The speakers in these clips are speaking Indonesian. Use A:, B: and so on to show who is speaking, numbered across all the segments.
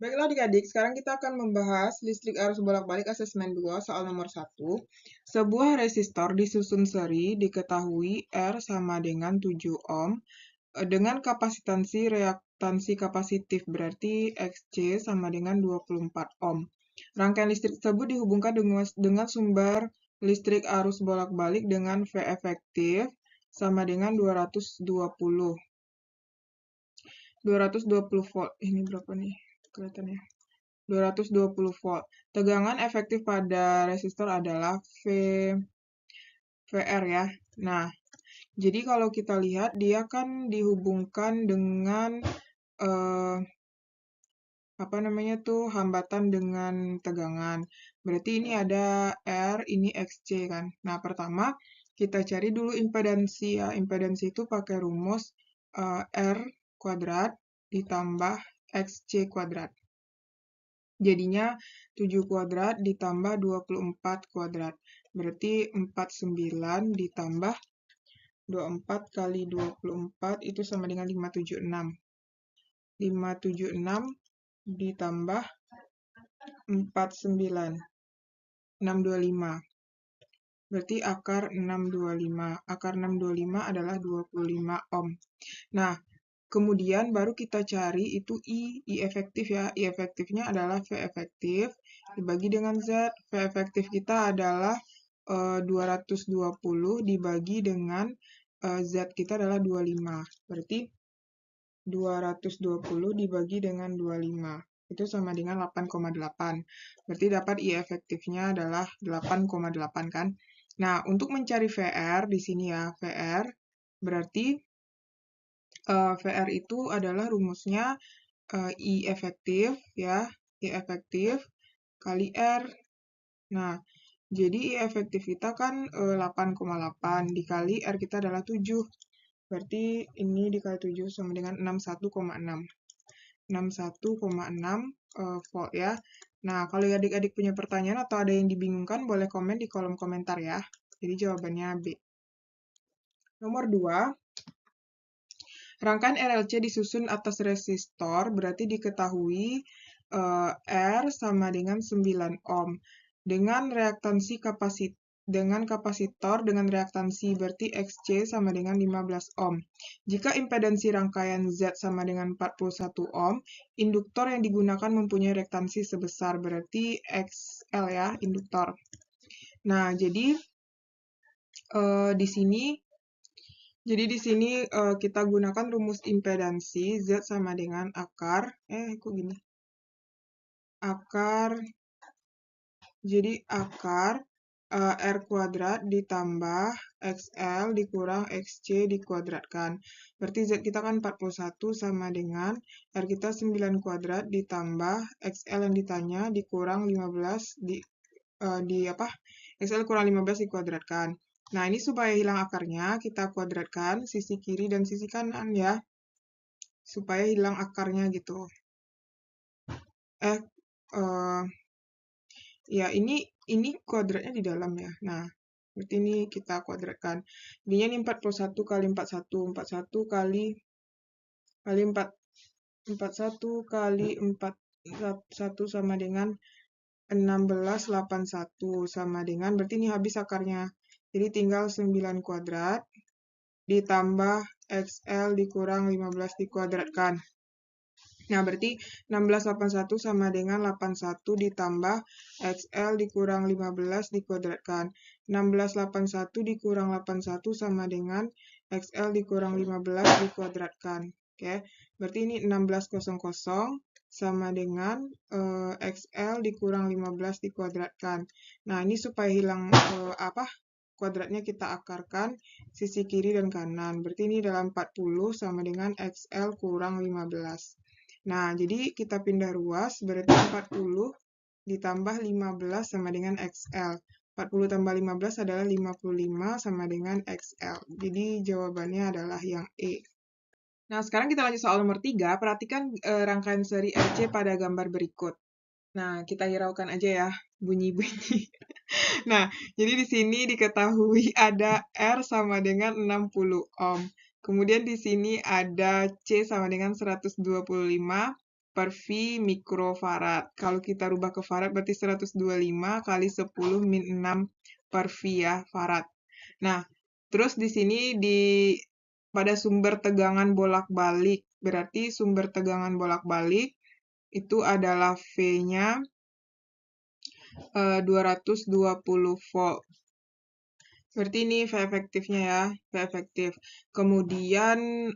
A: Baiklah adik-adik, sekarang kita akan membahas listrik arus bolak-balik asesmen 2, soal nomor 1. Sebuah resistor disusun seri diketahui R sama dengan 7 ohm dengan kapasitansi reaktansi kapasitif, berarti Xc sama dengan 24 ohm. Rangkaian listrik tersebut dihubungkan dengan sumber listrik arus bolak-balik dengan V efektif sama dengan 220 volt. Ini berapa nih? Kelihatannya. 220 volt. Tegangan efektif pada resistor adalah VR ya. Nah, jadi kalau kita lihat dia kan dihubungkan dengan hambatan dengan tegangan. Berarti ini ada R, ini Xc kan. Nah, pertama kita cari dulu impedansi ya. Impedansi itu pakai rumus R kuadrat ditambah Xc kuadrat. Jadinya 7 kuadrat ditambah 24 kuadrat. Berarti 49 ditambah 24 kali 24 itu sama dengan 576. 576 ditambah 49. 625. Berarti akar 625. Akar 625 adalah 25 ohm. Nah, kemudian baru kita cari itu I efektif ya. I efektifnya adalah V efektif dibagi dengan Z. V efektif kita adalah 220 dibagi dengan Z kita adalah 25. Berarti 220 dibagi dengan 25. Itu sama dengan 8,8. Berarti dapat I efektifnya adalah 8,8 kan. Nah, untuk mencari VR di sini ya, VR berarti VR itu adalah rumusnya I efektif ya, I efektif kali R. Nah, jadi I efektif kita kan 8,8 dikali R kita adalah 7. Berarti ini dikali 7 sama dengan 61,6. 61,6 volt ya. Nah, kalau adik-adik punya pertanyaan atau ada yang dibingungkan, boleh komen di kolom komentar ya. Jadi jawabannya B. Nomor 2. Rangkaian RLC disusun atas resistor, berarti diketahui R sama dengan 9 ohm. Dengan reaktansi kapasitor dengan reaktansi berarti Xc sama dengan 15 ohm. Jika impedansi rangkaian Z sama dengan 41 ohm, induktor yang digunakan mempunyai reaktansi sebesar berarti XL ya, induktor. Nah, jadi di sini kita gunakan rumus impedansi Z sama dengan akar R kuadrat ditambah XL dikurang XC dikuadratkan. Berarti Z kita kan 41 sama dengan R kita 9 kuadrat ditambah XL yang ditanya dikurang 15 XL kurang 15 dikuadratkan. Nah, ini supaya hilang akarnya, kita kuadratkan sisi kiri dan sisi kanan ya. Supaya hilang akarnya gitu. Ya, ini kuadratnya di dalam ya. Nah, berarti ini kita kuadratkan. Jadinya ini 41 kali 41. 41 kali 4. 41 kali 41 sama dengan 1681 sama dengan, berarti ini habis akarnya. Jadi tinggal 9 kuadrat ditambah XL dikurang 15 dikuadratkan. Nah, berarti 1681 sama dengan 81 ditambah XL dikurang 15 dikuadratkan. 1681 dikurang 81 sama dengan XL dikurang 15 dikuadratkan. Oke, berarti ini 1600 sama dengan XL dikurang 15 dikuadratkan. Nah, ini supaya hilang kuadratnya kita akarkan sisi kiri dan kanan. Berarti ini dalam 40 sama dengan XL kurang 15. Nah, jadi kita pindah ruas, berarti 40 ditambah 15 sama dengan XL. 40 tambah 15 adalah 55 sama dengan XL. Jadi jawabannya adalah yang E. Nah, sekarang kita lanjut soal nomor 3. Perhatikan rangkaian seri RC pada gambar berikut. Nah, kita hiraukan aja ya bunyi-bunyi. Nah, jadi di sini diketahui ada R sama dengan 60 ohm. Kemudian di sini ada C sama dengan 125, per V mikrofarad. Kalau kita rubah ke farad berarti 125 kali 10 min 6 per V ya, farad. Nah, terus di sini pada sumber tegangan bolak-balik, berarti sumber tegangan bolak-balik itu adalah V-nya 220 volt. Berarti ini V efektifnya ya, V efektif. Kemudian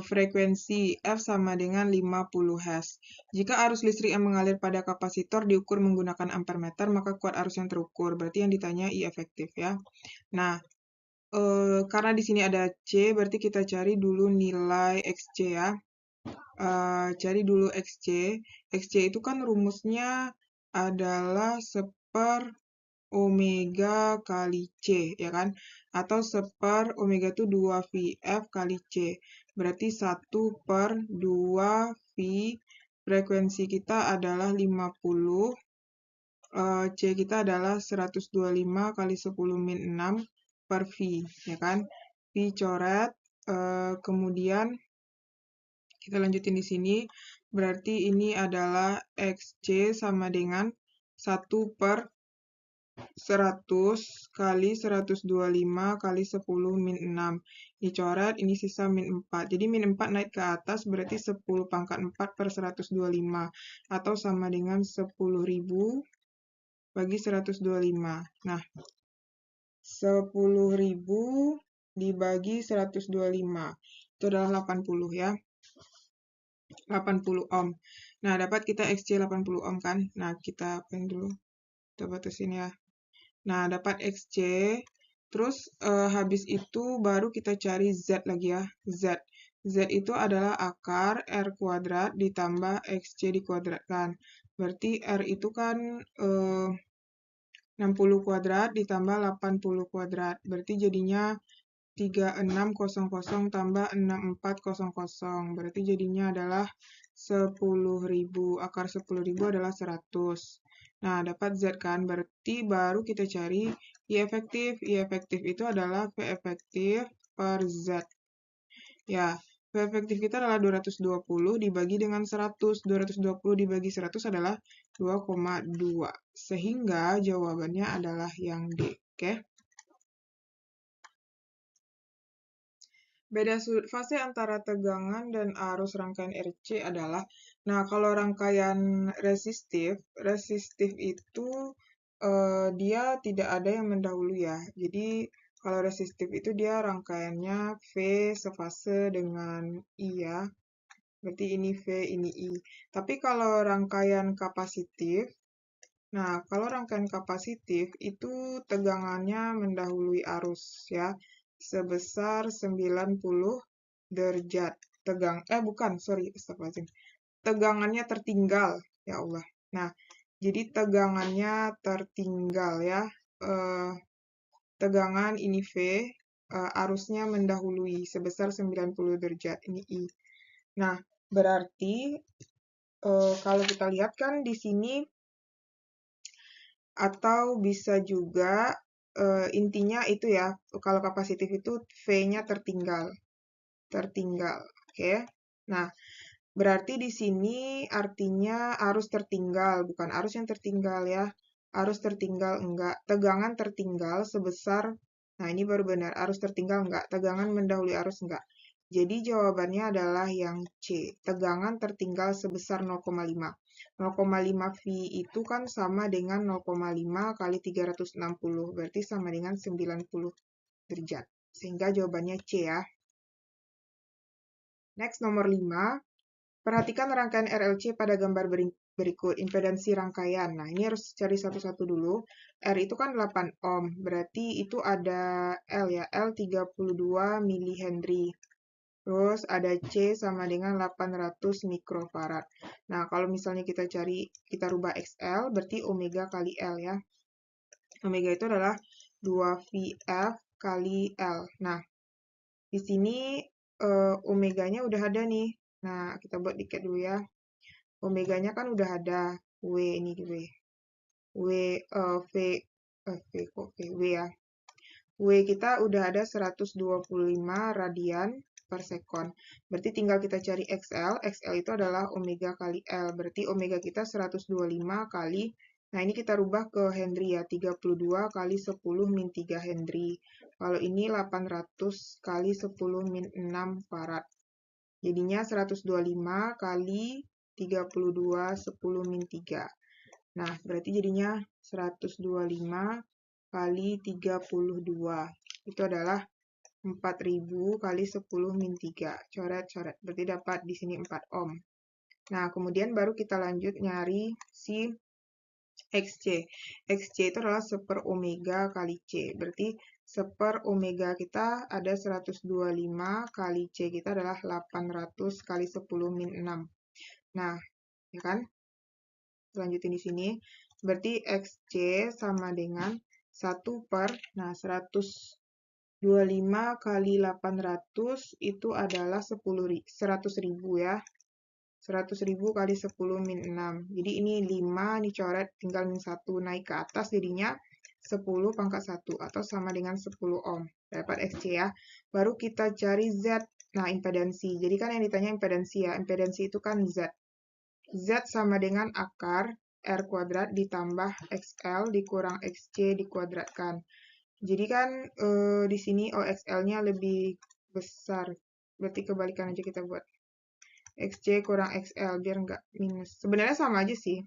A: frekuensi F sama dengan 50 Hz. Jika arus listrik yang mengalir pada kapasitor diukur menggunakan ampermeter, maka kuat arus yang terukur. Berarti yang ditanya I efektif ya. Nah, karena di sini ada C, berarti kita cari dulu nilai XC ya. Cari dulu XC. XC itu kan rumusnya adalah seper omega kali C, ya kan? Atau seper omega itu 2VF kali C. Berarti 1 per 2V, frekuensi kita adalah 50, C kita adalah 125 kali 10 min 6 per V, ya kan? V coret, kemudian kita lanjutin di sini, berarti ini adalah XC sama dengan 1 per 100 kali 125 kali 10 min 6. Dicoret, ini sisa min 4. Jadi min 4 naik ke atas berarti 10 pangkat 4 per 125. Atau sama dengan 10.000 bagi 125. Nah, 10.000 dibagi 125. Itu adalah 80 ya. 80 ohm. Nah, dapat kita XC 80 ohm kan? Nah, kita apain dulu? Kita batasin ya. Nah, dapat XC, terus habis itu baru kita cari Z lagi ya, Z. Z itu adalah akar R kuadrat ditambah XC dikuadratkan. Berarti R itu kan 60 kuadrat ditambah 80 kuadrat. Berarti jadinya 3600 tambah 6400. Berarti jadinya adalah 10.000. Akar 10.000 adalah 100. Nah, dapat Z kan? Berarti baru kita cari I efektif. I efektif itu adalah V efektif per Z. Ya, V efektif kita adalah 220 dibagi dengan 100. 220 dibagi 100 adalah 2,2. Sehingga jawabannya adalah yang D. Oke? Beda sudut fase antara tegangan dan arus rangkaian RC adalah, nah kalau rangkaian resistif itu dia tidak ada yang mendahului ya. Jadi kalau resistif itu dia rangkaiannya V sefase dengan I ya. Berarti ini V, ini I. Tapi kalau rangkaian kapasitif, nah kalau rangkaian kapasitif itu tegangannya mendahului arus ya. Sebesar 90 derajat. Tegangannya tertinggal, ya Allah. Nah, jadi tegangannya tertinggal ya. Tegangan ini V, arusnya mendahului sebesar 90 derajat, ini I. Nah, berarti kalau kita lihat kan di sini, atau bisa juga intinya itu ya, kalau kapasitif itu V-nya tertinggal. Oke. Nah, berarti di sini artinya arus tertinggal, bukan arus yang tertinggal ya. Arus tertinggal enggak, tegangan tertinggal sebesar, nah ini baru benar, arus tertinggal enggak, tegangan mendahului arus enggak. Jadi jawabannya adalah yang C, tegangan tertinggal sebesar 0,5. 0,5 V itu kan sama dengan 0,5 kali 360, berarti sama dengan 90 derajat. Sehingga jawabannya C ya. Next, nomor 5. Perhatikan rangkaian RLC pada gambar berikut. Impedansi rangkaian. Nah, ini harus cari satu-satu dulu. R itu kan 8 ohm. Berarti itu ada L ya. L 32 milihenry. Terus ada C sama dengan 800 mikrofarad. Nah, kalau misalnya kita rubah XL, berarti omega kali L ya. Omega itu adalah 2VF kali L. Nah, di sini omeganya udah ada nih. Nah, kita buat diket dulu ya. Omeganya kan udah ada. W ini W. W ya. W kita udah ada 125 radian per sekon. Berarti tinggal kita cari XL. XL itu adalah omega kali L. Berarti omega kita 125 kali, nah ini kita rubah ke Henry ya, 32 kali 10 min 3 Henry. Kalau ini 800 kali 10 min 6 farad. Jadinya 125 kali 32 10 min 3. Nah, berarti jadinya 125 kali 32. Itu adalah 4000 kali 10 min 3. Coret-coret. Berarti dapat di sini 4 ohm. Nah, kemudian baru kita lanjut nyari si XC. XC itu adalah 1/4 omega kali C. Berarti 1/4 omega kita ada 125 kali C kita adalah 800 kali 10 min 6. Nah, ya kan? Lanjutin di sini. Berarti XC sama dengan 1/125 kali 800 itu adalah 100.000 ya. 100.000 kali 10 min 6. Jadi ini 5 dicoret tinggal min 1 naik ke atas jadinya 10 pangkat 1 atau sama dengan 10 ohm. Dapat XC ya. Baru kita cari Z. Nah, impedansi. Jadi kan yang ditanya impedansi ya. Impedansi itu kan Z. Z sama dengan akar R kuadrat ditambah XL dikurang XC dikuadratkan. Jadi kan di sini OXL-nya lebih besar. Berarti kebalikan aja kita buat. XC kurang XL biar nggak minus. Sebenarnya sama aja sih.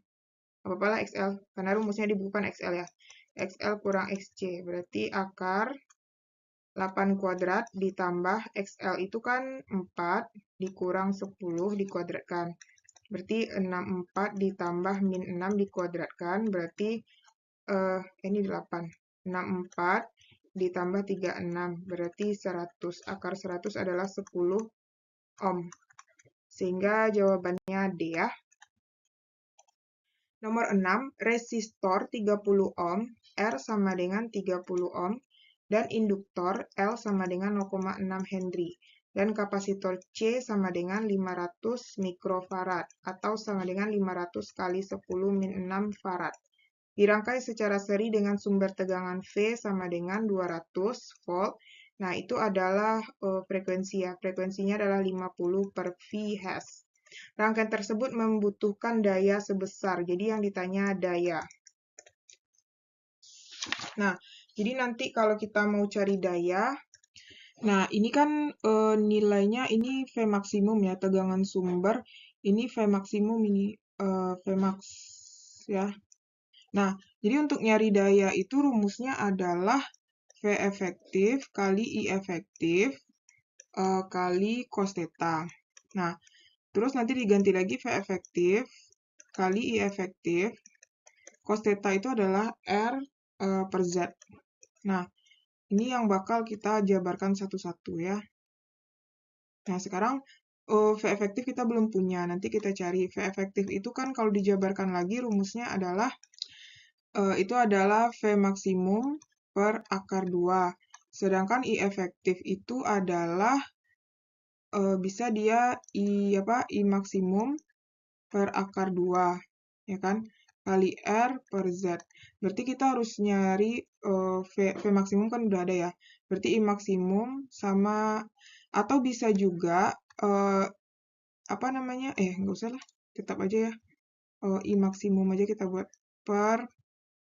A: Apa-apa lah XL. Karena rumusnya dibukukan XL ya. XL kurang XC. Berarti akar 8 kuadrat ditambah XL itu kan 4 dikurang 10 dikuadratkan. Berarti 64 ditambah min 6 dikuadratkan. Berarti ini 8. 64 ditambah 36. Berarti 100. Akar 100 adalah 10 ohm. Sehingga jawabannya D ya. Nomor 6, resistor 30 ohm, R sama dengan 30 ohm, dan induktor L sama dengan 0,6 Henry. Dan kapasitor C sama dengan 500 mikrofarad, atau sama dengan 500 kali 10 min 6 farad. Dirangkai secara seri dengan sumber tegangan V sama dengan 200 volt. Nah, itu adalah frekuensi ya. Frekuensinya adalah 50 per Vh. Rangkaian tersebut membutuhkan daya sebesar. Jadi yang ditanya daya. Nah, jadi nanti kalau kita mau cari daya, nah ini kan nilainya ini V maksimum ya, tegangan sumber. Ini V maksimum, ini V max ya. Nah, jadi untuk nyari daya itu rumusnya adalah V efektif kali I efektif kali cos theta. Nah, terus nanti diganti lagi V efektif kali I efektif. Cos theta itu adalah R per Z. Nah, ini yang bakal kita jabarkan satu-satu ya. Nah, sekarang V efektif kita belum punya. Nanti kita cari. V efektif itu kan kalau dijabarkan lagi rumusnya adalah itu adalah V maksimum per akar 2. Sedangkan I efektif itu adalah bisa dia I maksimum per akar 2, ya kan? Kali R per Z. Berarti kita harus nyari V maksimum kan udah ada ya. Berarti I maksimum sama, atau bisa juga, nggak usah lah. Tetap aja ya. I maksimum aja kita buat per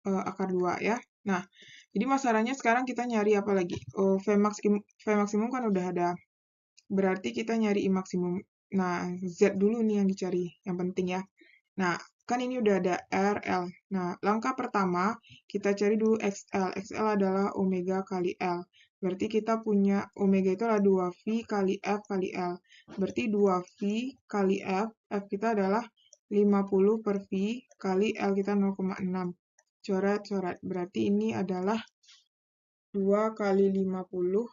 A: akar 2 ya. Nah, jadi masalahnya sekarang kita nyari apa lagi? V maksimum kan udah ada. Berarti kita nyari I maksimum. Nah, Z dulu nih yang dicari, yang penting ya. Nah, kan ini udah ada R, L. Nah, langkah pertama, kita cari dulu XL. XL adalah omega kali L. Berarti kita punya omega itu adalah 2V kali F kali L. Berarti 2V kali F, F kita adalah 50 per V kali L kita 0,6. Coret-coret. Berarti ini adalah 2 kali 50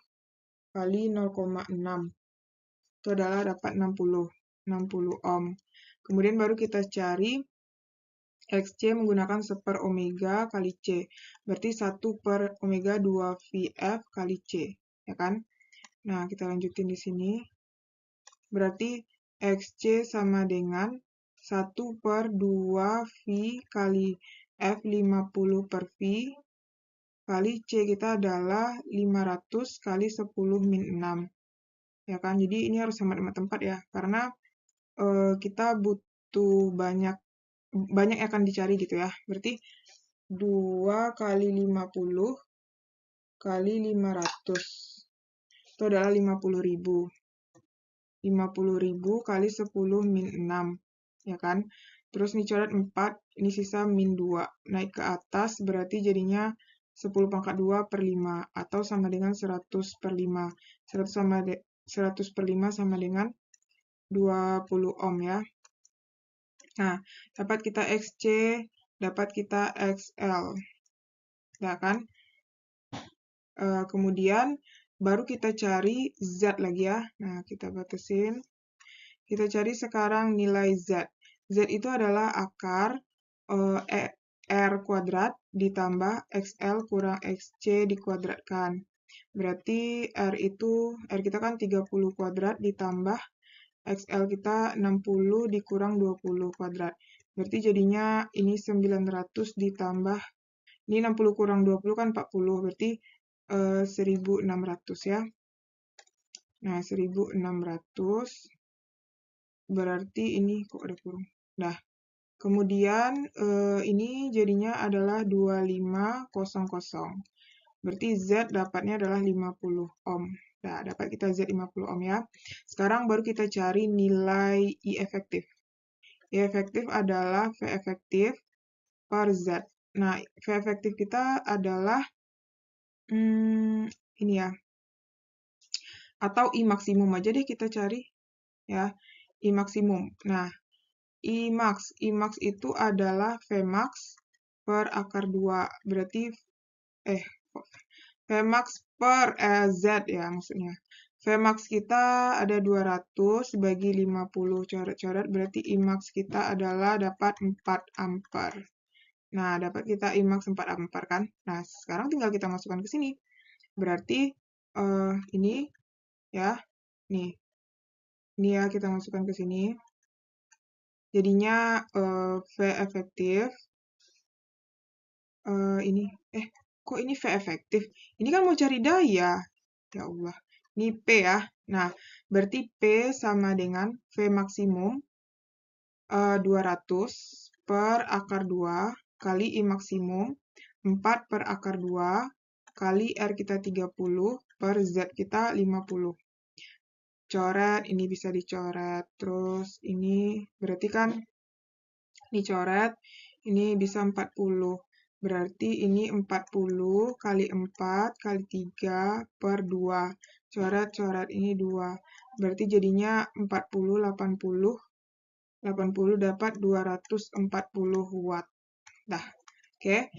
A: kali 0,6. Itu adalah dapat 60 ohm. Kemudian baru kita cari XC menggunakan 1/4 omega kali C. Berarti 1 per omega 2 VF kali C. Ya kan? Nah, kita lanjutin di sini. Berarti XC sama dengan 1 per 2 V kali F 50 per V kali C kita adalah 500 kali 10 min 6. ya kan? Jadi ini harus hemat-hemat tempat ya, karena kita butuh banyak yang akan dicari gitu ya. Berarti 2 kali 50 kali 500 itu adalah 50.000. 50.000 kali 10 min 6, ya kan? Terus ini coret 4, ini sisa min 2. Naik ke atas berarti jadinya 10 pangkat 2 per 5, atau sama dengan 100 per 5. 100 per 5 sama dengan 20 ohm ya. Nah, dapat kita XC, dapat kita XL. Ya kan? Kemudian baru kita cari Z lagi ya. Nah, kita batasin. Kita cari sekarang nilai Z. Z itu adalah akar R kuadrat ditambah XL kurang XC dikuadratkan. Berarti R kita kan 30 kuadrat ditambah XL kita 60 dikurang 20 kuadrat. Berarti jadinya ini 900 ditambah, ini 60 kurang 20 kan 40, berarti 1600 ya. Nah, 1600 berarti ini kok ada kurung. Nah, kemudian ini jadinya adalah 2500. Berarti Z dapatnya adalah 50 ohm. Nah, dapat kita Z 50 ohm ya. Sekarang baru kita cari nilai I efektif. I efektif adalah V efektif per Z. Nah, V efektif kita adalah ini ya. Atau I maksimum aja deh kita cari ya. I maksimum. Nah, I max itu adalah Vmax per akar 2. Berarti Vmax per Z ya maksudnya. Vmax kita ada 200 bagi 50 coret-coret, berarti Imax kita adalah dapat 4 ampere. Nah, dapat kita Imax 4 ampere kan? Nah, sekarang tinggal kita masukkan ke sini. Berarti ini ya, nih. Ini ya kita masukkan ke sini. Jadinya V efektif ini kok ini V efektif? Ini kan mau cari daya. Ya Allah. Ini P ya. Nah, berarti P sama dengan V maksimum 200 per akar 2 kali I maksimum 4 per akar 2 kali R kita 30 per Z kita 50. Coret, ini bisa dicoret. Terus ini berarti kan dicoret, ini bisa 40. Berarti ini 40 kali 4 kali 3 per 2. Coret-coret ini 2. Berarti jadinya 40, 80. 80 dapat 240 watt. Nah, oke.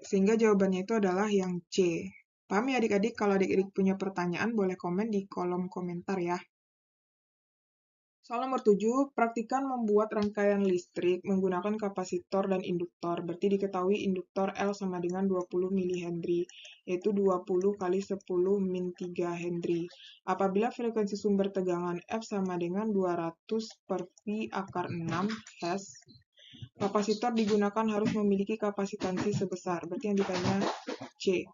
A: Sehingga jawabannya itu adalah yang C. Paham ya adik-adik? Kalau adik-adik punya pertanyaan, boleh komen di kolom komentar ya. Soal nomor 7, praktikan membuat rangkaian listrik menggunakan kapasitor dan induktor. Berarti diketahui induktor L sama dengan 20 mH, yaitu 20 kali 10 min 3 Henry. Apabila frekuensi sumber tegangan F sama dengan 200 per V akar 6 Hz, kapasitor digunakan harus memiliki kapasitansi sebesar. Berarti yang ditanya C.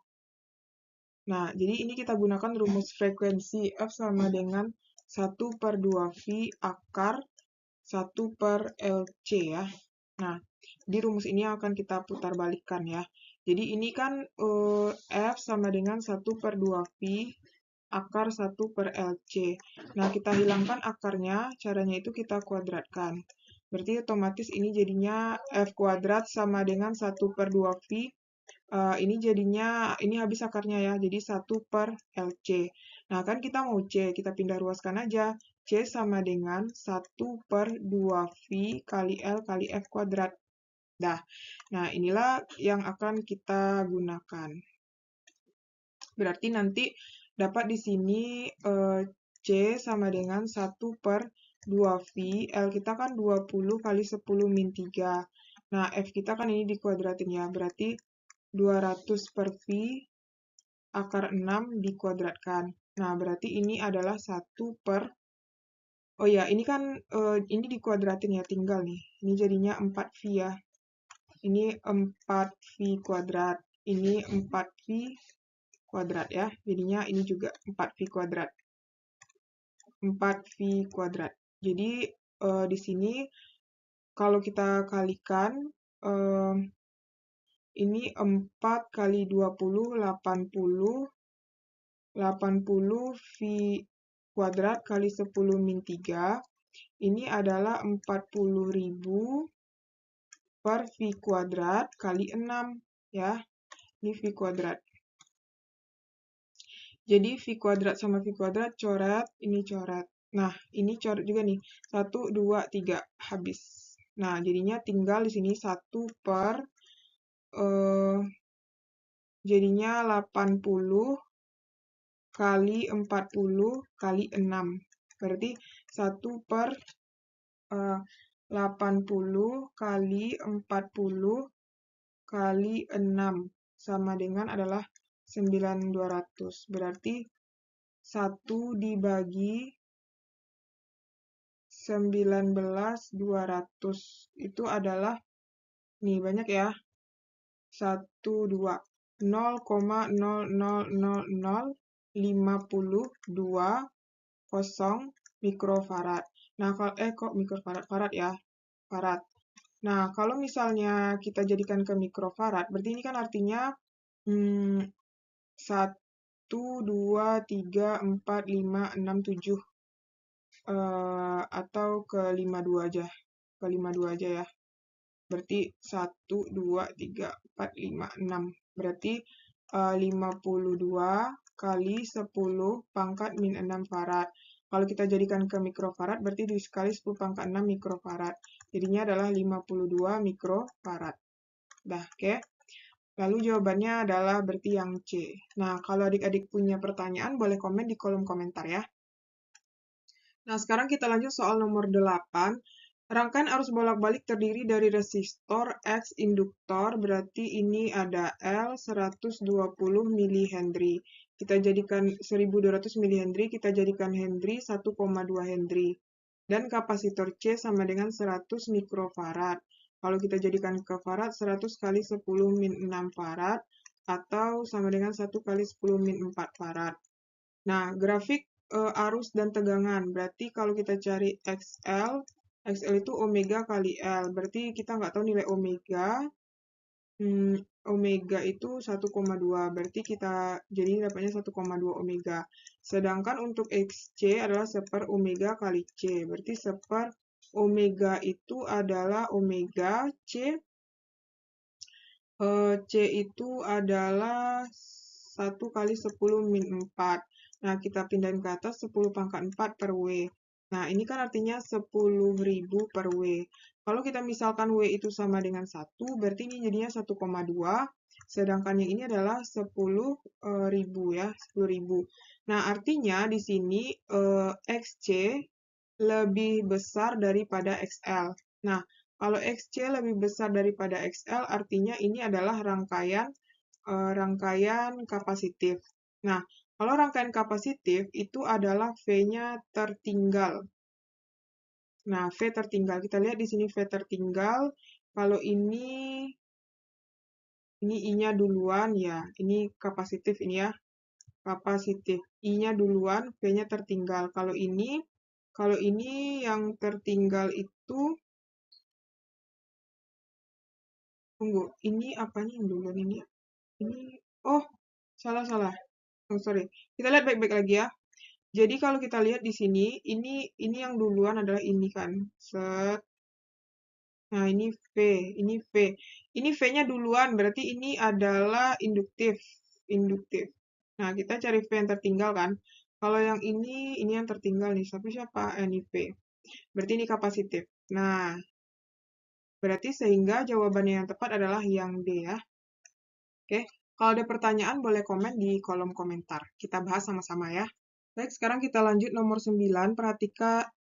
A: Nah, jadi ini kita gunakan rumus frekuensi F sama dengan 1 per 2V akar 1 per LC ya. Nah, di rumus ini akan kita putar balikan ya. Jadi ini kan F sama dengan 1 per 2V akar 1 per LC. Nah, kita hilangkan akarnya, caranya itu kita kuadratkan. Berarti otomatis ini jadinya F kuadrat sama dengan 1 per 2V. Ini jadinya, ini habis akarnya ya, jadi 1 per LC. Nah, kan kita mau C, kita pindah ruaskan aja. C sama dengan 1 per 2V kali L kali F kuadrat. Nah, inilah yang akan kita gunakan. Berarti nanti dapat di sini C sama dengan 1 per 2V, L kita kan 20 kali 10 min 3. Nah, F kita kan ini dikuadratin ya, berarti 200 per V akar 6 dikuadratkan. Nah, berarti ini adalah 1 per... Oh ya, ini kan ini dikuadratin ya, tinggal nih. Ini jadinya 4V ya. Ini 4V kuadrat. Ini 4V kuadrat ya. Jadinya ini juga 4V kuadrat. 4V kuadrat. Jadi di sini kalau kita kalikan, ini 4 kali 20, 80 V kuadrat kali 10 min 3. Ini adalah 40.000 per V kuadrat kali 6, ya. Ini V kuadrat. Jadi V kuadrat sama V kuadrat coret, ini coret. Nah, ini coret juga nih. 1, 2, 3, habis. Nah, jadinya tinggal di sini 1 per, jadinya 80 kali 40 kali 6. Berarti 1 per 80 kali 40 kali 6 sama dengan adalah 9.200. Berarti 1 dibagi 19.200 itu adalah, nih banyak ya, 1, 2, 0,000052 mikrofarad. Nah, kok mikrofarad? Farad ya, farad. Nah, kalau misalnya kita jadikan ke mikrofarad, berarti ini kan artinya 1, 2, 3, 4, 5, 6, 7. Atau ke 52 aja. Ke 52 aja ya. Berarti 1, 2, 3, 4, 5, 6. Berarti 52 kali 10 pangkat min 6 farad. Kalau kita jadikan ke mikrofarad, berarti dikali 10 pangkat 6 mikrofarad. Jadinya adalah 52 mikrofarad. Dah, oke. Lalu jawabannya adalah berarti yang C. Nah, kalau adik-adik punya pertanyaan, boleh komen di kolom komentar ya. Nah, sekarang kita lanjut soal nomor 8. Rangkaian arus bolak-balik terdiri dari resistor X induktor, berarti ini ada L 120 mH. Kita jadikan 1200 mH, kita jadikan Henry 1,2 Henry. Dan kapasitor C sama dengan 100 mikrofarad. Kalau kita jadikan ke farad, 100 kali 10 min 6 farad, atau sama dengan 1 kali 10 min 4 farad. Nah, grafik arus dan tegangan. Berarti kalau kita cari XL, XL itu omega kali L. Berarti kita nggak tahu nilai omega. Omega itu 1,2. Berarti kita jadi dapatnya 1,2 omega. Sedangkan untuk XC adalah 1/per omega kali C. Berarti 1/per omega itu adalah omega C. C itu adalah 1 kali 10 min 4. Nah, kita pindahin ke atas 10 pangkat 4 per W. Nah, ini kan artinya 10.000 per W. Kalau kita misalkan W itu sama dengan 1, berarti ini jadinya 1,2. Sedangkan yang ini adalah 10.000 ya, 10.000. Nah, artinya di sini XC lebih besar daripada XL. Nah, kalau XC lebih besar daripada XL, artinya ini adalah rangkaian kapasitif. Nah, kalau rangkaian kapasitif itu adalah V-nya tertinggal. Nah, V tertinggal. Kita lihat di sini V tertinggal. Kalau ini I-nya duluan ya. Ini kapasitif ini ya. Kapasitif. I-nya duluan, V-nya tertinggal. Kalau ini yang tertinggal itu, tunggu, ini apanya yang duluan ini ya? Ini, oh, salah. Oh, sorry. Kita lihat baik-baik lagi ya. Jadi kalau kita lihat di sini, ini yang duluan adalah ini kan. Set. Nah, ini V, ini V. Ini V-nya duluan, berarti ini adalah induktif. Nah, kita cari V yang tertinggal kan. Kalau yang ini yang tertinggal nih. Siapa? Ini V. Berarti ini kapasitif. Nah, berarti sehingga jawabannya yang tepat adalah yang D ya. Oke, kalau ada pertanyaan boleh komen di kolom komentar. Kita bahas sama-sama ya. Baik, sekarang kita lanjut nomor 9.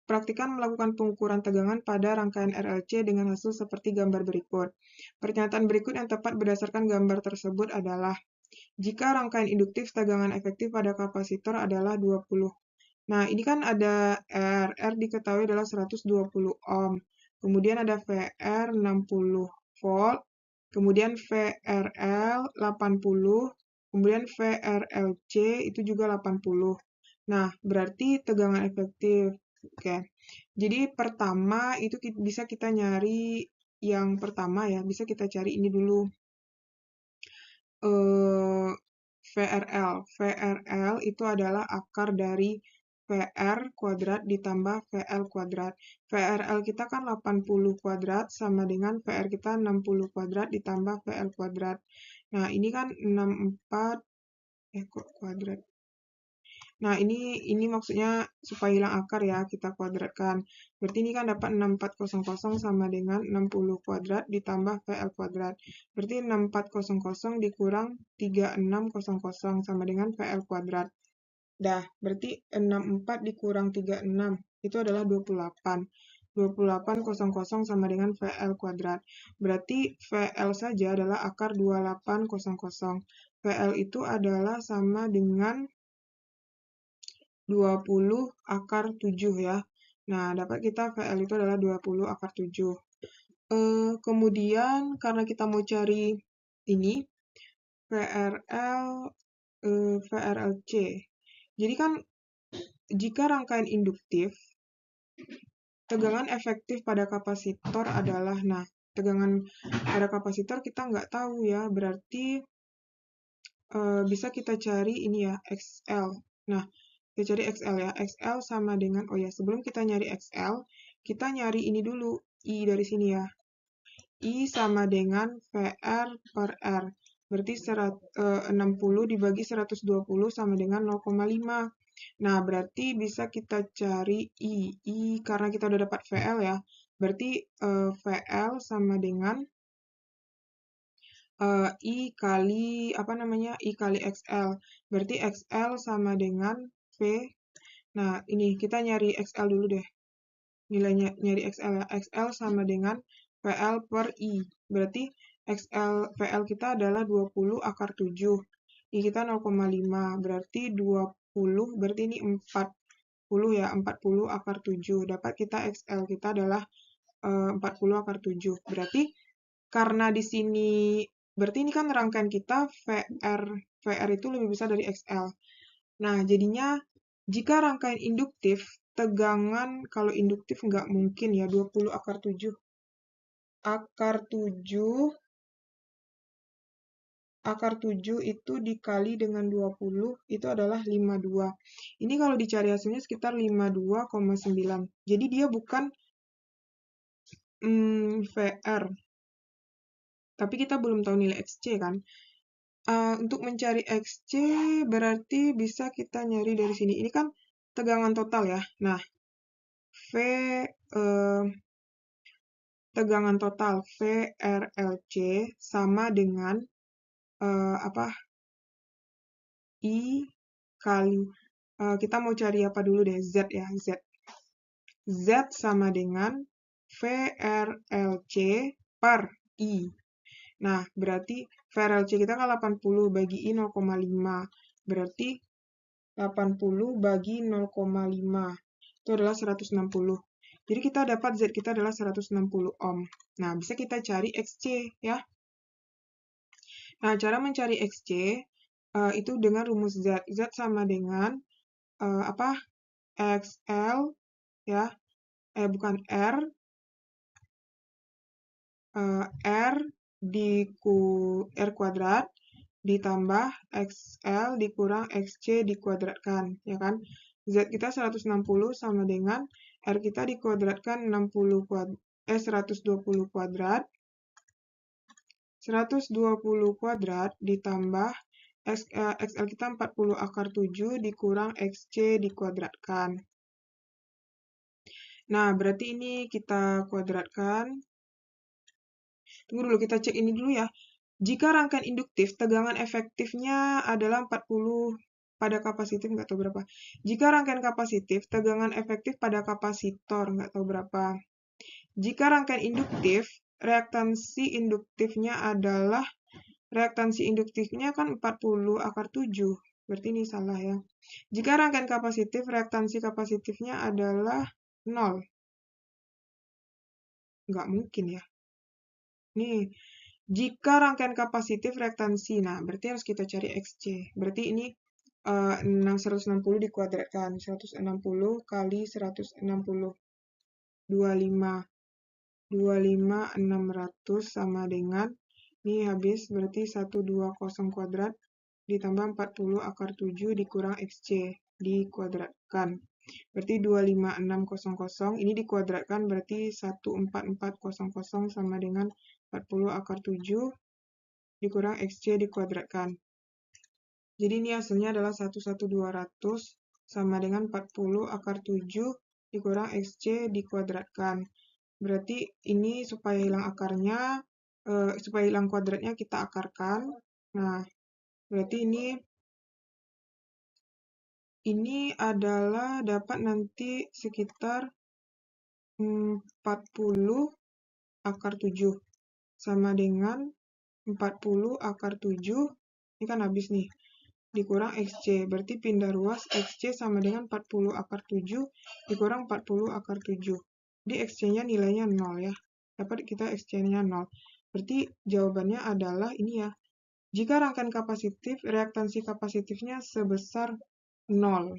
A: Praktikan melakukan pengukuran tegangan pada rangkaian RLC dengan hasil seperti gambar berikut. Pernyataan berikut yang tepat berdasarkan gambar tersebut adalah, jika rangkaian induktif tegangan efektif pada kapasitor adalah 20. Nah, ini kan ada R diketahui adalah 120 ohm. Kemudian ada VR 60 volt, kemudian VRL 80, kemudian VRLC itu juga 80. Nah, berarti tegangan efektif. Oke. Jadi pertama itu bisa kita nyari yang pertama ya, bisa kita cari ini dulu. VRL. VRL itu adalah akar dari VR kuadrat ditambah VL kuadrat. VRL kita kan 80 kuadrat sama dengan VR kita 60 kuadrat ditambah VL kuadrat. Nah, ini kan 64, kok kuadrat? Nah, ini maksudnya supaya hilang akar ya, kita kuadratkan. Berarti ini kan dapat 6400 sama dengan 60 kuadrat ditambah VL kuadrat. Berarti 6400 dikurang 3600 sama dengan VL kuadrat. Dah, berarti 64 dikurang 36 itu adalah 28. 2800 sama dengan VL kuadrat. Berarti VL saja adalah akar 2800. VL itu adalah sama dengan 20 akar 7 ya. Nah, dapat kita VL itu adalah 20 akar 7. Kemudian, karena kita mau cari ini, VRLC. Jadi kan, jika rangkaian induktif, tegangan efektif pada kapasitor adalah, nah, tegangan pada kapasitor kita nggak tahu ya, berarti bisa kita cari ini ya, XL. Nah, kita cari XL ya. XL sama dengan, oh ya, sebelum kita nyari XL, kita nyari ini dulu, I dari sini ya. I sama dengan VR per R. Berarti 60 dibagi 120 sama dengan 0,5. Nah, berarti bisa kita cari I. I karena kita udah dapat VL ya. Berarti VL sama dengan I kali, apa namanya, I kali XL. Berarti XL sama dengan V. Nah, ini kita nyari XL dulu deh. Nilainya nyari XL ya. XL sama dengan VL per I. Berarti VL kita adalah 20 akar 7. I kita 0,5. Berarti 20, berarti ini 40 ya. 40 akar 7. Dapat kita XL kita adalah 40 akar 7. Berarti karena di sini, berarti ini kan rangkaian kita VR itu lebih besar dari XL. Nah, jadinya jika rangkaian induktif, tegangan kalau induktif nggak mungkin ya, 20 akar 7. Akar 7 itu dikali dengan 20 itu adalah 52. Ini kalau dicari hasilnya sekitar 52,9. Jadi dia bukan VR. Tapi kita belum tahu nilai XC kan. Untuk mencari XC berarti bisa kita nyari dari sini. Ini kan tegangan total ya. Nah, tegangan total VRLC sama dengan I kali, kita mau cari apa dulu deh, Z ya, Z. Z sama dengan VRLC per I. Nah, berarti VRLC kita kan 80 bagi I 0,5. Berarti 80 bagi 0,5. Itu adalah 160. Jadi kita dapat Z kita adalah 160 ohm. Nah, bisa kita cari XC ya. Nah, cara mencari XC itu dengan rumus Z. Z sama dengan XL ya. Bukan R. R R kuadrat ditambah XL dikurang XC dikuadratkan, ya kan? Z kita 160 sama dengan R kita dikuadratkan 120 kuadrat. 120 kuadrat ditambah XL kita 40 akar 7 dikurang XC dikuadratkan. Nah, berarti ini kita kuadratkan. Tunggu dulu, kita cek ini dulu ya. Jika rangkaian induktif, tegangan efektifnya adalah 40 pada kapasitif, nggak tahu berapa. Jika rangkaian kapasitif, tegangan efektif pada kapasitor, nggak tahu berapa. Jika rangkaian induktif, reaktansi induktifnya kan 40 akar 7. Berarti ini salah ya. Jika rangkaian kapasitif, reaktansi kapasitifnya adalah 0. Nggak mungkin ya. Nih, jika rangkaian kapasitif reaktansi, nah berarti harus kita cari XC. Berarti ini 160 dikuadratkan. 160 kali 160. 25. 600 sama dengan, ini habis berarti 120 kuadrat ditambah 40 akar 7 dikurang XC dikuadratkan. Berarti 25600 ini dikuadratkan berarti 14400 sama dengan 40 akar 7 dikurang XC dikuadratkan. Jadi ini hasilnya adalah 11200 sama dengan 40 akar 7 dikurang XC dikuadratkan. Berarti ini supaya hilang akarnya, supaya hilang kuadratnya kita akarkan. Nah, berarti ini adalah dapat nanti sekitar 40 akar 7 sama dengan 40 akar 7, ini kan habis nih, dikurang XC. Berarti pindah ruas XC sama dengan 40 akar 7 dikurang 40 akar 7. Jadi XC-nya nilainya 0 ya. Dapat kita XC-nya 0. Berarti jawabannya adalah ini ya. Jika rangkaian kapasitif, reaktansi kapasitifnya sebesar 0.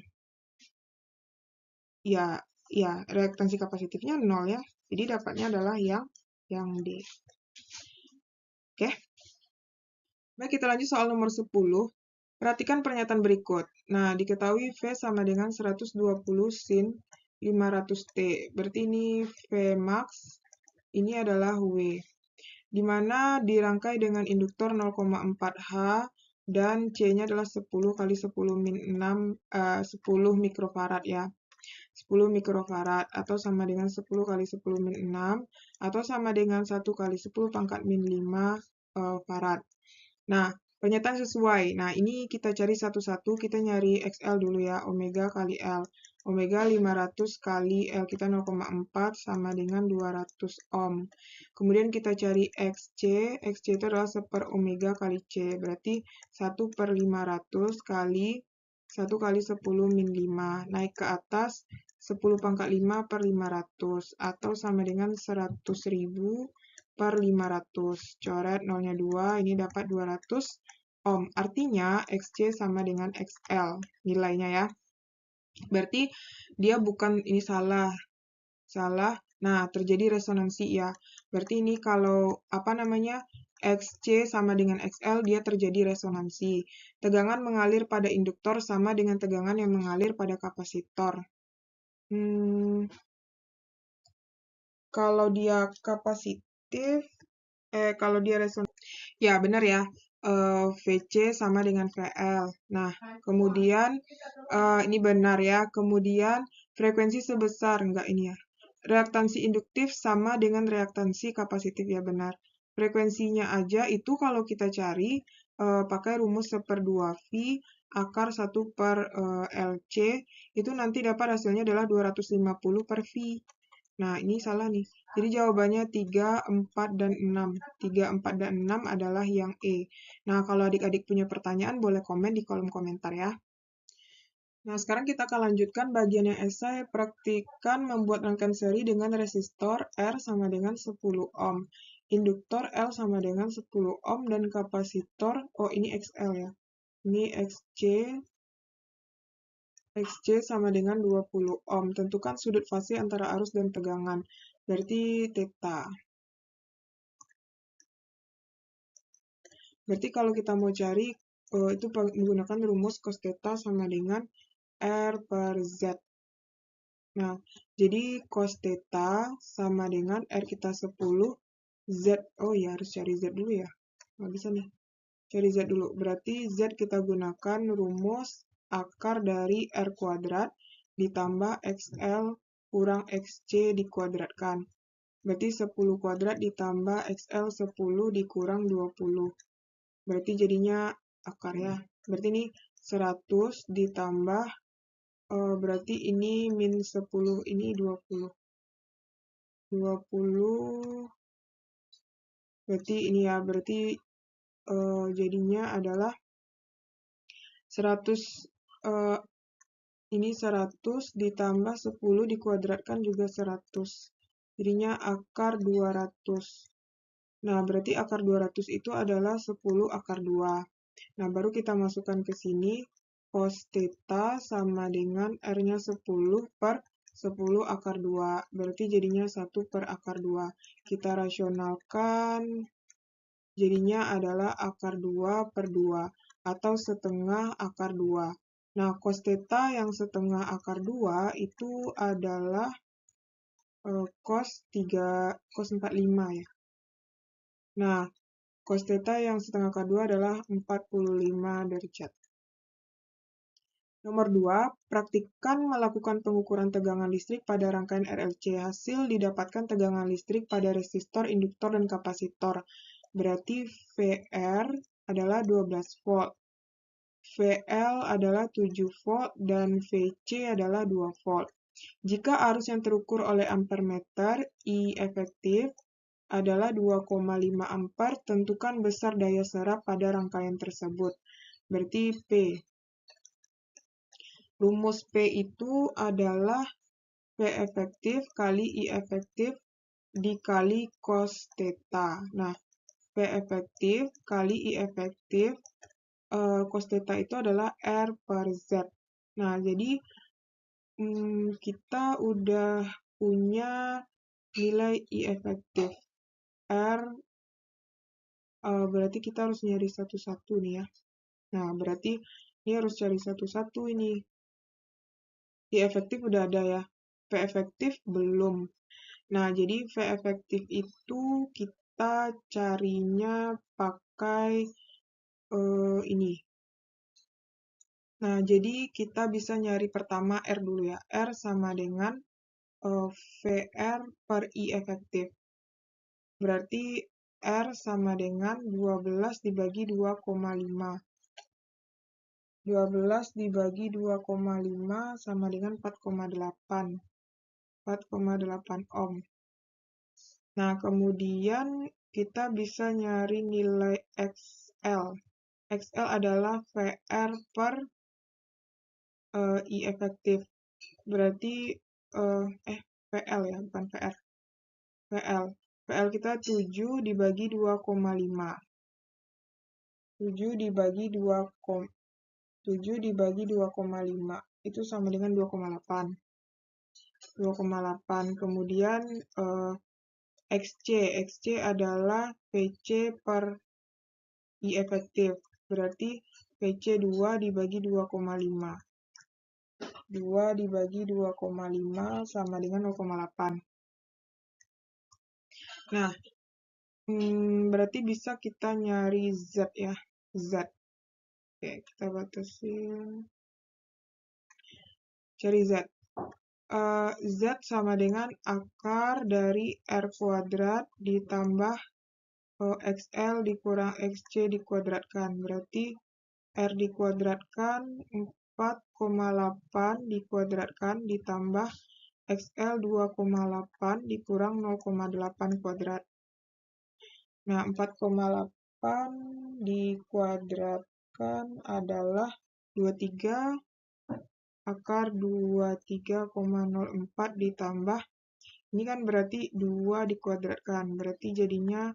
A: Ya, reaktansi kapasitifnya 0 ya. Jadi dapatnya adalah yang D. Oke. Baik, kita lanjut soal nomor 10. Perhatikan pernyataan berikut. Nah, diketahui V sama dengan 120 sin 500T. Berarti ini V max, ini adalah W. Di mana dirangkai dengan induktor 0,4H dan C-nya adalah 10 kali 10 min 6, 10 mikrofarad ya. 10 mikrofarad atau sama dengan 10 kali 10 min 6 atau sama dengan 1 kali 10 pangkat min 5 farad. Nah, pernyataan sesuai. Nah, ini kita cari satu-satu, kita nyari XL dulu ya, omega kali L. Omega 500 kali L kita 0,4 sama dengan 200 ohm. Kemudian kita cari XC, XC itu adalah 1/, omega kali C, berarti 1/500 kali 1 kali 10 min 5, naik ke atas 10 pangkat 5 per 500, atau sama dengan 100.000 per 500. Coret nolnya 2, ini dapat 200 ohm. Artinya XC sama dengan XL nilainya ya. Berarti dia bukan, ini salah. Nah, terjadi resonansi ya. Berarti ini kalau XC sama dengan XL, dia terjadi resonansi. Tegangan mengalir pada induktor sama dengan tegangan yang mengalir pada kapasitor. Kalau dia kapasitif, kalau dia resonansi, ya benar ya, VC sama dengan VL. Nah, kemudian ini benar ya, kemudian frekuensi sebesar, enggak ini ya. Reaktansi induktif sama dengan reaktansi kapasitif, ya benar. Frekuensinya aja itu kalau kita cari pakai rumus 1/2V akar 1/LC, itu nanti dapat hasilnya adalah 250 per V. Nah, ini salah nih. Jadi jawabannya 3, 4, dan 6. 3, 4, dan 6 adalah yang E. Nah, kalau adik-adik punya pertanyaan, boleh komen di kolom komentar ya. Nah, sekarang kita akan lanjutkan bagian yang esai, praktikan membuat rangkaian seri dengan resistor R sama dengan 10 ohm, induktor L sama dengan 10 ohm, dan kapasitor, ini XL ya, ini XC sama dengan 20 ohm. Tentukan sudut fase antara arus dan tegangan, berarti theta. Berarti kalau kita mau cari, itu menggunakan rumus cos theta sama dengan R per Z. Nah, jadi cos theta sama dengan R kita 10, Z, oh ya harus cari Z dulu ya, nggak bisa nih, cari Z dulu, berarti Z kita gunakan rumus akar dari R kuadrat ditambah XL kurang XC dikuadratkan, berarti 10 kuadrat ditambah XL 10 dikurang 20, berarti jadinya akar ya, berarti ini 100 ditambah berarti ini min 10, ini 20. 20, berarti ini ya, berarti jadinya adalah 100, ini 100 ditambah 10 dikuadratkan juga 100. Jadinya akar 200. Nah, berarti akar 200 itu adalah 10 akar 2. Nah, baru kita masukkan ke sini. cos theta sama dengan R-nya 10 per 10 akar 2. Berarti jadinya 1 per akar 2. Kita rasionalkan, jadinya adalah akar 2 per 2, atau setengah akar 2. Nah, cos theta yang setengah akar 2 itu adalah cos 45 ya. Nah, cos theta yang setengah akar 2 adalah 45 derajat. Nomor 2, praktikkan melakukan pengukuran tegangan listrik pada rangkaian RLC. Hasil didapatkan tegangan listrik pada resistor, induktor, dan kapasitor. Berarti VR adalah 12 volt, VL adalah 7 volt, dan VC adalah 2 volt. Jika arus yang terukur oleh ampermeter, I efektif, adalah 2,5 ampere, tentukan besar daya serap pada rangkaian tersebut. Berarti P. Rumus P itu adalah P efektif kali I efektif dikali cos theta. Nah, P efektif kali I efektif cos theta itu adalah R per Z. Nah, jadi kita udah punya nilai I efektif. R, berarti kita harus nyari satu-satu nih ya. Nah, berarti ini harus cari satu-satu ini. I efektif udah ada ya. V efektif belum. Nah, jadi V efektif itu kita carinya pakai ini. Nah, jadi kita bisa nyari pertama R dulu ya. R sama dengan VR per I efektif. Berarti R sama dengan 12 dibagi 2,5. 12 dibagi 2,5 sama dengan 4,8. 4,8 ohm. Nah, kemudian kita bisa nyari nilai XL. XL adalah VR per I efektif. Berarti, VL ya, bukan VR. VL. VL kita 7 dibagi 2,5. 7 dibagi 2,5. Itu sama dengan 2,8. 2,8. Kemudian, XC adalah VC per I efektif. Berarti VC 2 dibagi 2,5. 2 dibagi 2,5 sama dengan 0,8. Nah, berarti bisa kita nyari Z ya. Z. Oke, kita batasin. Cari Z. Z sama dengan akar dari R kuadrat ditambah XL dikurang XC dikuadratkan. Berarti R dikuadratkan 4,8 dikuadratkan ditambah XL 2,8 dikurang 0,8 kuadrat. Nah, 4,8 dikuadratkan adalah 23 akar 23,04 ditambah, ini kan berarti 2 dikuadratkan, berarti jadinya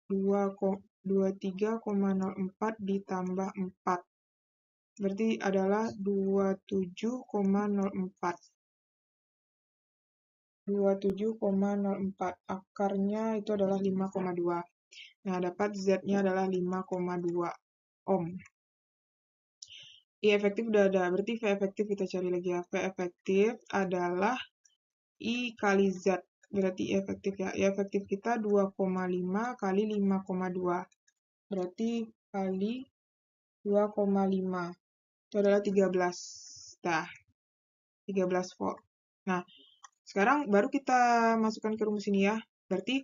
A: 23,04 ditambah 4. Berarti adalah 27,04. 27,04. Akarnya itu adalah 5,2. Nah, dapat Z-nya adalah 5,2 ohm. I efektif udah ada, berarti V efektif kita cari lagi ya. V efektif adalah I kali Z. Berarti I efektif ya. I efektif kita 2,5 kali 5,2. Berarti kali 2,5. Itu adalah 13. Nah, 13 volt. Nah, sekarang baru kita masukkan ke rumus ini ya. Berarti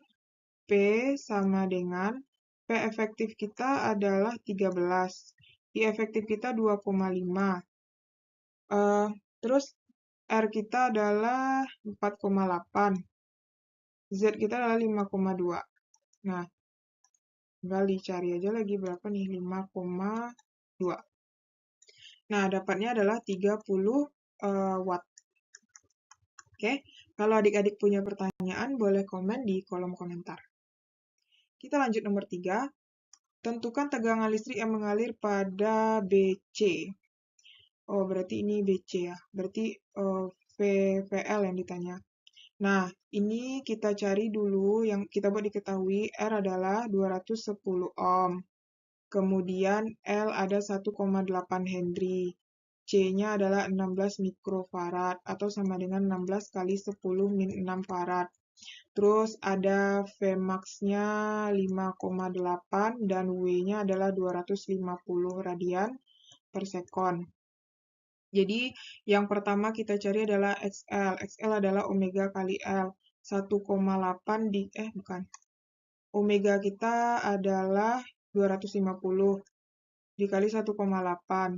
A: P sama dengan P efektif kita adalah 13. I efektif kita 2,5. Terus R kita adalah 4,8. Z kita adalah 5,2. Nah, tinggal dicari aja lagi berapa nih, 5,2. Nah, dapatnya adalah 30 watt. Oke, kalau adik-adik punya pertanyaan, boleh komen di kolom komentar. Kita lanjut nomor 3. Tentukan tegangan listrik yang mengalir pada BC. Oh, berarti ini BC ya. Berarti VL yang ditanya. Nah, ini kita cari dulu yang kita buat diketahui R adalah 210 ohm. Kemudian L ada 1,8 Henry. C-nya adalah 16 mikrofarad atau sama dengan 16 kali 10 min 6 farad. Terus ada Vmax-nya 5,8 dan W-nya adalah 250 radian per sekon. Jadi yang pertama kita cari adalah XL. XL adalah omega kali L. 1,8 bukan. Omega kita adalah 250 dikali 1,8.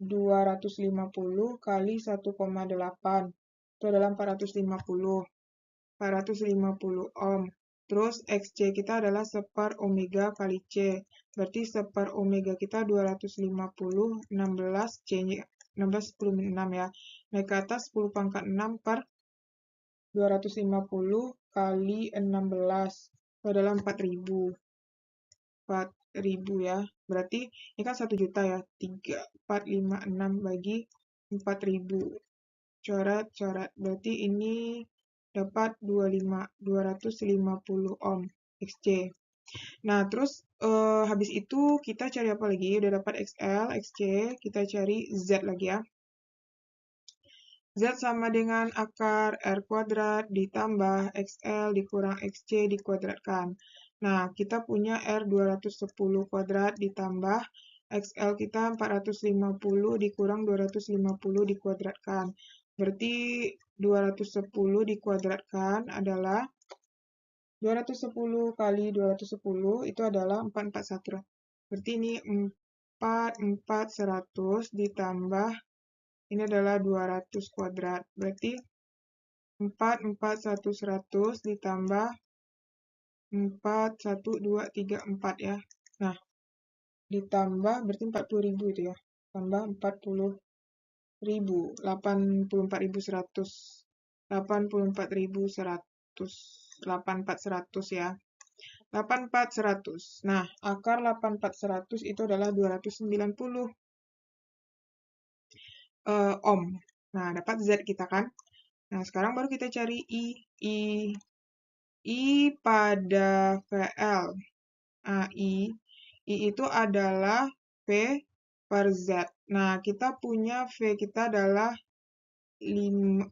A: 250 kali 1,8. Itu adalah 450. 450 ohm. Terus XC kita adalah seper omega kali C. Berarti seper omega kita 250, 16, C-nya 16, 10 min 6 ya. Naik ke atas 10 pangkat 6 per 250 kali 16. Itu adalah 4.000. 4.000 ya. Berarti ini kan 1 juta ya. 3, 4, 5, 6 bagi 4.000. Coret-coret. Berarti ini dapat 250 ohm XC. Nah, terus habis itu kita cari apa lagi? Udah dapat XL, XC, kita cari Z lagi ya. Z sama dengan akar R kuadrat ditambah XL dikurang XC dikuadratkan. Nah, kita punya R 210 kuadrat ditambah XL kita 450 dikurang 250 dikuadratkan. Berarti 210 dikuadratkan adalah 210 kali 210 itu adalah 441. Berarti ini 4, 100 ditambah ini adalah 200 kuadrat. Berarti 4, 100 ditambah 4, 1, 2, 3, 4 ya. Nah, ditambah berarti 40.000 itu ya. Tambah 40.000, 84.100. 84.100. 84.100 ya. 84.100. Nah, akar 84.100 itu adalah 290 ohm. Nah, dapat Z kita kan. Nah, sekarang baru kita cari I pada VL. Nah, I itu adalah V per Z. Nah, kita punya V kita adalah 5,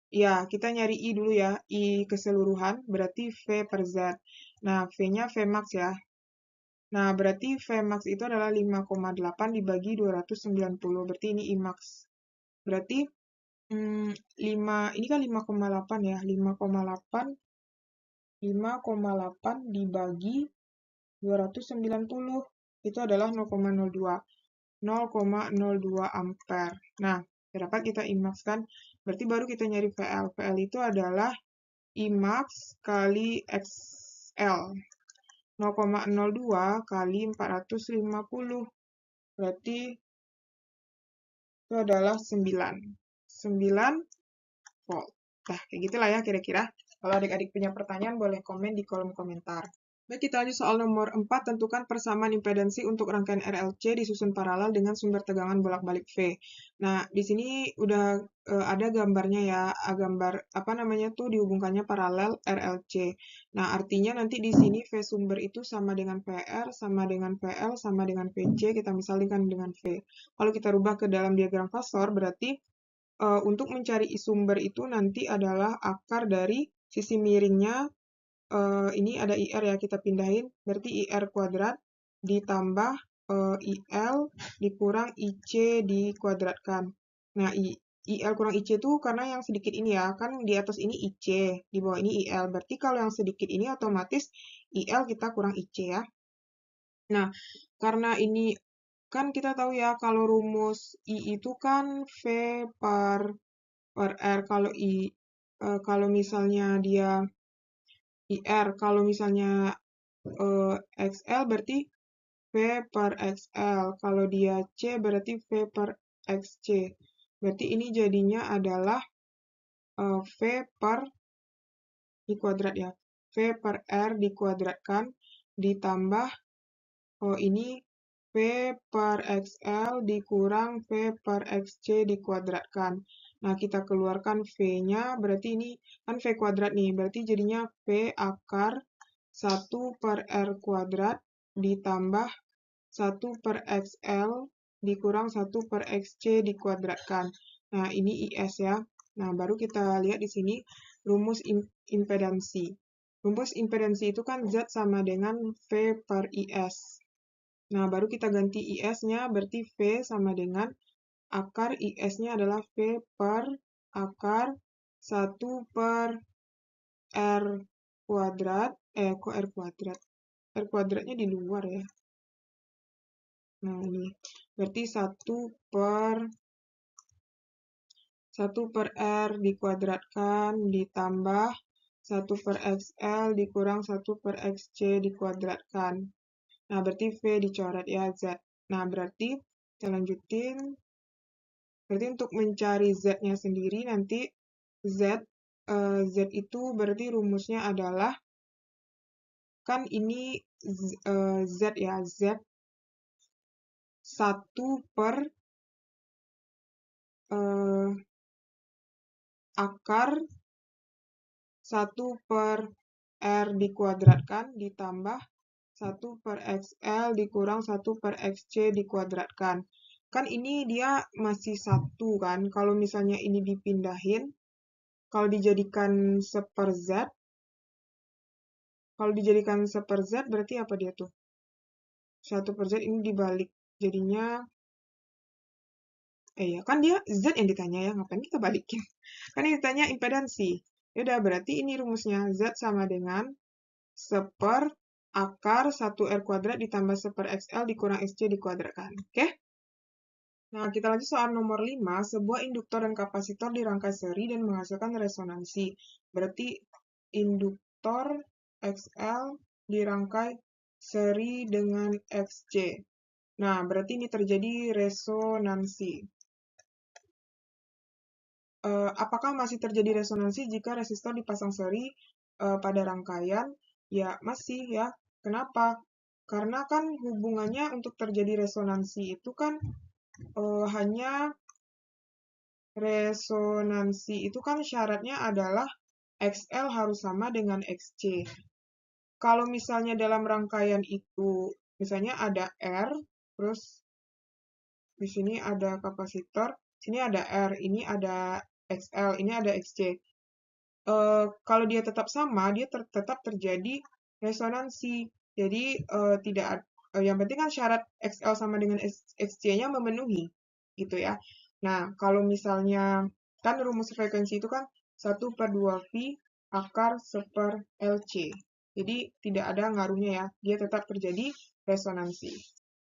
A: ya, kita nyari I dulu ya. I keseluruhan berarti V per Z. Nah, V-nya Vmax ya. Nah, berarti Vmax itu adalah 5,8 dibagi 290. Berarti ini Imax. Berarti 5, ini kan 5,8 ya. 5,8 dibagi 290. Itu adalah 0,02. 0,02 ampere. Nah, dapat kita Imax kan. Berarti baru kita nyari VL. VL itu adalah Imax kali XL. 0,02 kali 450. Berarti itu adalah 9. 9 volt. Nah, kayak gitulah ya kira-kira. Kalau adik-adik punya pertanyaan, boleh komen di kolom komentar. Baik, kita lanjut soal nomor 4. Tentukan persamaan impedansi untuk rangkaian RLC disusun paralel dengan sumber tegangan bolak-balik V. Nah, di sini udah ada gambarnya ya, gambar apa namanya tuh dihubungkannya paralel RLC. Nah, artinya nanti di sini V sumber itu sama dengan PR, sama dengan PL, sama dengan VC, kita misalkan dengan V. Kalau kita rubah ke dalam diagram fasor, berarti untuk mencari sumber itu nanti adalah akar dari sisi miringnya. Ini ada IR ya, kita pindahin, berarti IR kuadrat ditambah IL dikurang IC dikuadratkan. Nah, IL kurang IC itu karena yang sedikit ini ya, kan di atas ini IC, di bawah ini IL. Berarti kalau yang sedikit ini otomatis IL kita kurang IC ya. Nah, karena ini kan kita tahu ya, kalau rumus I itu kan V per R. Kalau misalnya dia IR, kalau misalnya XL berarti V per XL. Kalau dia C berarti V per XC. Berarti ini jadinya adalah V per I kuadrat ya. V per R dikuadratkan ditambah ini V per XL dikurang V per XC dikuadratkan. Nah, kita keluarkan V-nya, berarti ini kan V kuadrat nih, berarti jadinya V akar 1 per R kuadrat ditambah 1 per XL dikurang 1 per XC dikuadratkan. Nah, ini IS ya. Nah, baru kita lihat di sini rumus impedansi. Rumus impedansi itu kan Z sama dengan V per IS. Nah, baru kita ganti IS-nya, berarti V sama dengan akar IS-nya adalah V per akar 1 per R kuadrat. Kok R kuadrat? R kuadratnya di luar ya. Nah, ini. Berarti 1 per R dikuadratkan ditambah 1 per XL dikurang 1 per XC dikuadratkan. Nah, berarti V dicoret ya, Z. Nah, berarti kita lanjutin. Berarti untuk mencari Z-nya sendiri nanti Z itu berarti rumusnya adalah, kan ini Z ya, Z 1 per akar 1 per R dikuadratkan ditambah 1 per XL dikurang 1 per XC dikuadratkan. Kan ini dia masih 1 kan, kalau misalnya ini dipindahin, kalau dijadikan 1/Z, berarti apa dia tuh? 1/Z ini dibalik, jadinya, ya kan dia Z yang ditanya ya, ngapain kita balikin? Kan yang ditanya impedansi. Yaudah, berarti ini rumusnya, Z sama dengan 1 akar 1R kuadrat ditambah 1 XL dikurang XC dikuadratkan. Oke? Nah, kita lanjut soal nomor 5. Sebuah induktor dan kapasitor dirangkai seri dan menghasilkan resonansi. Berarti induktor XL dirangkai seri dengan XC. Nah, berarti ini terjadi resonansi. Apakah masih terjadi resonansi jika resistor dipasang seri pada rangkaian? Ya, masih ya. Kenapa? Karena kan hubungannya untuk terjadi resonansi itu kan syaratnya adalah XL harus sama dengan XC. Kalau misalnya dalam rangkaian itu, misalnya ada R, terus di sini ada kapasitor, sini ada R, ini ada XL, ini ada XC. Kalau dia tetap sama, dia tetap terjadi resonansi. Jadi yang penting kan syarat XL sama dengan XC-nya memenuhi, gitu ya. Nah, kalau misalnya, kan rumus frekuensi itu kan 1/2V akar 1/LC. Jadi tidak ada ngaruhnya ya, dia tetap terjadi resonansi.